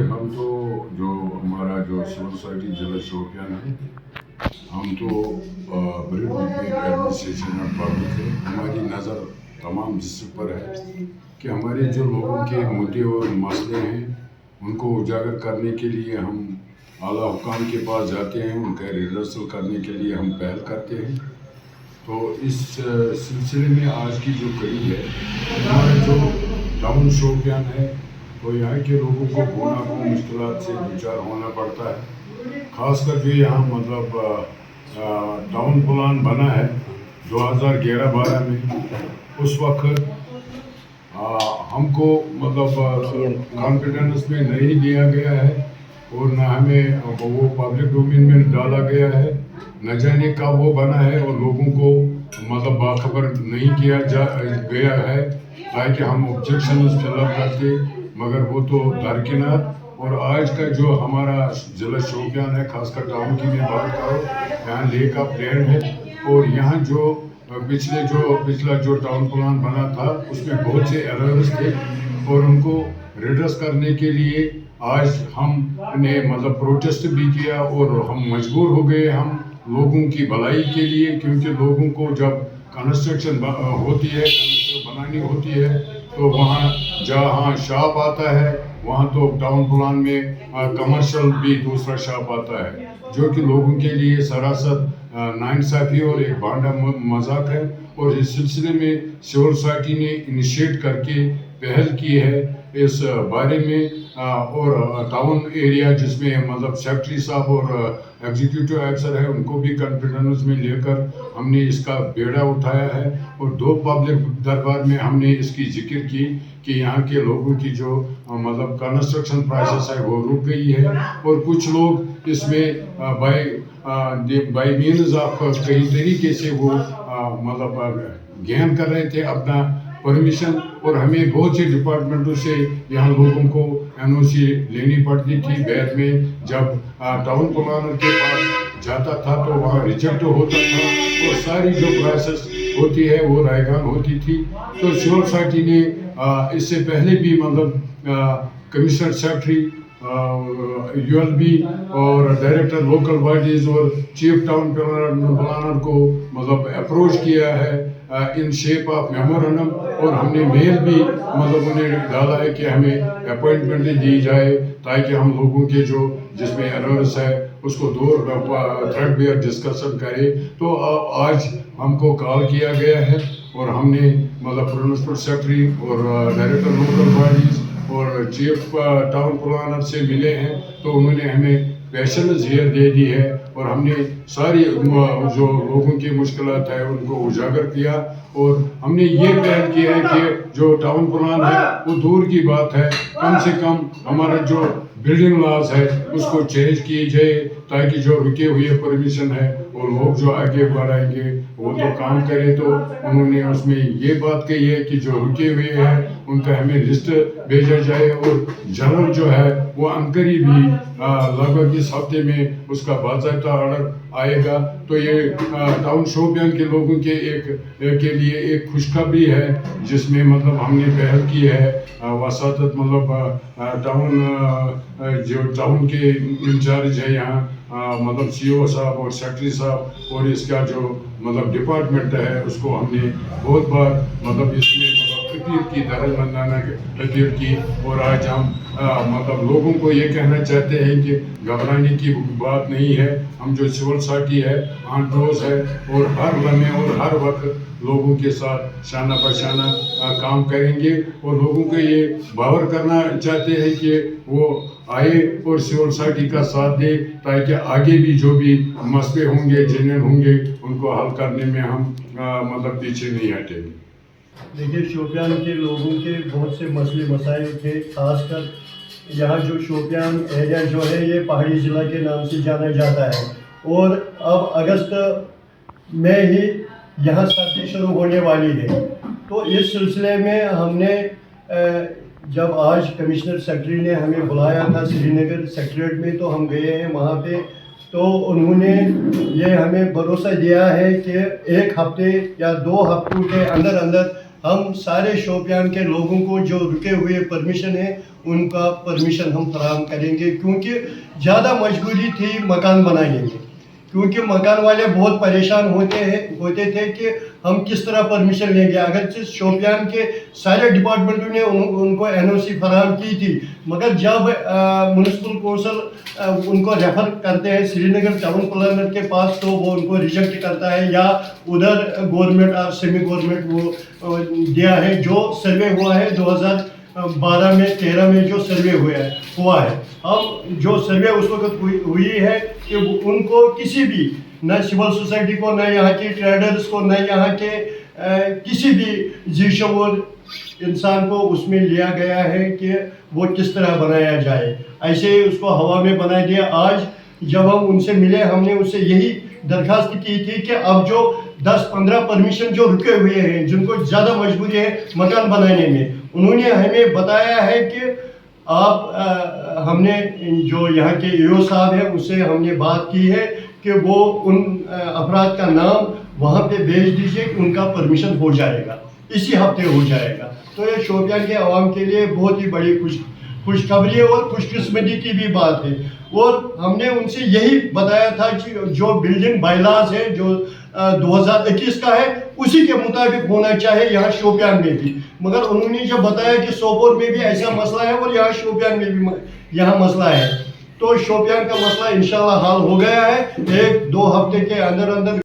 हम तो जो हमारा जो सिविल सोसाइटी जिला शोपियान है, हम तो ब्रिड एडमिनिस्ट्रेशन एंड पब्लिक है। हमारी नज़र तमाम डिस्ट्रिक्ट पर है कि हमारे जो लोगों के मुद्दे और मसले हैं उनको उजागर करने के लिए हम आला हुकाम के पास जाते हैं, उनका रिहर्सल करने के लिए हम पहल करते हैं। तो इस सिलसिले में आज की जो कड़ी है, हमारा जो टाउन शोपियान है, तो यहाँ के लोगों को होना को मुश्किलात से विचार होना पड़ता है। ख़ासकर जो यहाँ मतलब टाउन प्लान बना है 2011-12 में, उस वक्त हमको मतलब कॉन्फिडेंस में नहीं दिया गया है और न हमें वो पब्लिक डोमेन में डाला गया है, न जाने कब वो बना है और लोगों को मतलब बाखबर नहीं किया गया है ताकि हम ऑब्जेक्शन फिलअप करते, मगर वो तो दरकिनार। और आज का जो हमारा जिला शोपियान है, खासकर टाउन की मैं बात करूँ, यहाँ लेक ऑफ लैंड है और यहाँ जो पिछला जो टाउन प्लान बना था उसमें बहुत से एरर्स थे और उनको रिड्रेस करने के लिए आज हमने मतलब प्रोटेस्ट भी किया और हम मजबूर हो गए हम लोगों की भलाई के लिए, क्योंकि लोगों को जब कंस्ट्रक्शन होती है, बनानी होती है, तो वहाँ जहाँ शॉप आता है वहाँ तो टाउन प्लान में कमर्शियल भी दूसरा शॉप आता है, जो कि लोगों के लिए सरासर नाइंसाफ़ी और एक भांडा मजाक है। और इस सिलसिले में सिविल सोसाइटी ने इनिशिएट करके पहल की है इस बारे में और टाउन एरिया जिसमें मतलब सेक्रेटरी साहब और एग्जीक्यूटिव अफसर है उनको भी कॉन्फिडेंस में लेकर हमने इसका बेड़ा उठाया है और 2 पब्लिक दरबार में हमने इसकी जिक्र की कि यहाँ के लोगों की जो मतलब कंस्ट्रक्शन प्रोसेस है वो रुक गई है और कुछ लोग इसमें बाय मीन्स ऑफ कई तरीके से वो मतलब गेन कर रहे थे अपना परमिशन, और हमें बहुत से डिपार्टमेंटों से यहाँ लोगों को NOC लेनी पड़ती थी। बाद में जब टाउन प्लानर के पास जाता था तो वहाँ रिजेक्ट होता था और सारी जो प्रोसेस होती है वो रायगान होती थी। तो सिविल सोसाइटी ने इससे पहले भी मतलब कमिश्नर सेक्रेटरी ULB और डायरेक्टर लोकल बॉडीज और चीफ टाउन प्लानर को मतलब अप्रोच किया है इन शेप ऑफ मेमोरेंडम, और हमने मेल भी मतलब उन्हें डाला है कि हमें अपॉइंटमेंट दी जाए ताकि हम लोगों के जो जिसमें एरर्स है उसको दूर थ्रेड बेयर डिस्कशन करें। तो आज हमको कॉल किया गया है और हमने मतलब प्रिंसिपल सेक्रेटरी और डायरेक्टर लोकल बॉडीज और चीफ टाउन प्लानर से मिले हैं, तो उन्होंने हमें पेशेंस हियर दे दी है और हमने सारी जो लोगों की मुश्किलात है उनको उजागर किया और हमने ये पहल किया है कि जो टाउन प्लान है वो दूर की बात है, कम से कम हमारा जो बिल्डिंग लॉज है उसको चेंज किए जाए ताकि जो रुके हुए परमिशन है और लोग जो आगे बढ़ाएंगे वो तो काम करें। तो उन्होंने उसमें ये बात कही है कि जो रुके हुए हैं उनका हमें लिस्ट भेजा जाए और जनरल जो है वो अंकरी भी लगभग इस हफ्ते में उसका बाकायदा ऑर्डर आएगा। तो ये टाउन शोपियान के लोगों के के लिए एक खुशखबरी है जिसमें मतलब हमने पहल की है वसातत मतलब टाउन जो टाउन के इंचार्ज है यहाँ मतलब CO साहब और सेक्रेटरी साहब और इसका जो मतलब डिपार्टमेंट है उसको हमने बहुत बार मतलब इसमें अपील की, दरजमंदाना अपील की, और आज हम मतलब लोगों को ये कहना चाहते हैं कि घबराने की बात नहीं है। हम जो सिविल सोसाइटी है ऑन रोज है और हर लम्हे और हर वक्त लोगों के साथ शाना बशाना काम करेंगे और लोगों को ये बावर करना चाहते हैं कि वो आए और सिविल सोसाइटी का साथ दे ताकि आगे भी जो भी मसले होंगे जेन्युइन होंगे उनको हल करने में हम मतलब पीछे नहीं हटेंगे। देखिए, शोपियान के लोगों के बहुत से मसले मसाइल थे, खासकर यहाँ जो शोपियान एरिया जो है ये पहाड़ी ज़िला के नाम से जाना जाता है और अब अगस्त में ही यहाँ सर्दी शुरू होने वाली है। तो इस सिलसिले में हमने जब आज कमिश्नर सेक्रेटरी ने हमें बुलाया था श्रीनगर सेक्रेटरीट में, तो हम गए हैं वहाँ पे। तो उन्होंने ये हमें भरोसा दिया है कि 1 हफ्ते या 2 हफ्तों के अंदर अंदर हम सारे शोपियान के लोगों को जो रुके हुए परमिशन है उनका परमिशन हम फराहम करेंगे, क्योंकि ज़्यादा मजबूरी थी मकान बनाने में, क्योंकि मकान वाले बहुत परेशान होते थे कि हम किस तरह परमिशन लेंगे। अगर शोपियान के सारे डिपार्टमेंटों ने उनको एनओसी फराहम की थी, मगर जब म्यूनसिपल कौंसिल उनको रेफर करते हैं श्रीनगर टाउन प्लानर के पास, तो वो उनको रिजेक्ट करता है, या उधर गवर्नमेंट और सेमी गवर्नमेंट वो दिया है। जो सर्वे हुआ है 2012 में 13 में जो सर्वे हुआ है, अब जो सर्वे उस वक्त हुई है कि उनको किसी भी, न सिविल सोसाइटी को, न यहाँ के ट्रेडर्स को, न यहाँ के किसी भी जीशोर इंसान को उसमें लिया गया है कि वो किस तरह बनाया जाए। ऐसे ही उसको हवा में बना दिया। आज जब हम उनसे मिले, हमने उससे यही दरखास्त की थी कि अब जो 10-15 परमिशन जो रुके हुए हैं, जिनको ज़्यादा मजबूरी है मकान बनाने में, उन्होंने हमें बताया है कि आप हमने जो यहाँ के ईओ साहब हैं उससे हमने बात की है कि वो उन अफराद का नाम वहाँ पे भेज दीजिए, उनका परमिशन हो जाएगा, इसी हफ्ते हो जाएगा। तो ये शोपियान के आवाम के लिए बहुत ही बड़ी खुशखबरी है और खुशकिस्मती की भी बात है। और हमने उनसे यही बताया था कि जो बिल्डिंग बायलाज है जो 2021 का है, उसी के मुताबिक होना चाहिए यहाँ शोपियान में भी। मगर उन्होंने जब बताया कि सोपोर में भी ऐसा मसला है और यहाँ शोपियान में भी यहाँ मसला है, तो शोपियान का मसला इंशाल्लाह हल हो गया है। 1-2 हफ्ते के अंदर अंदर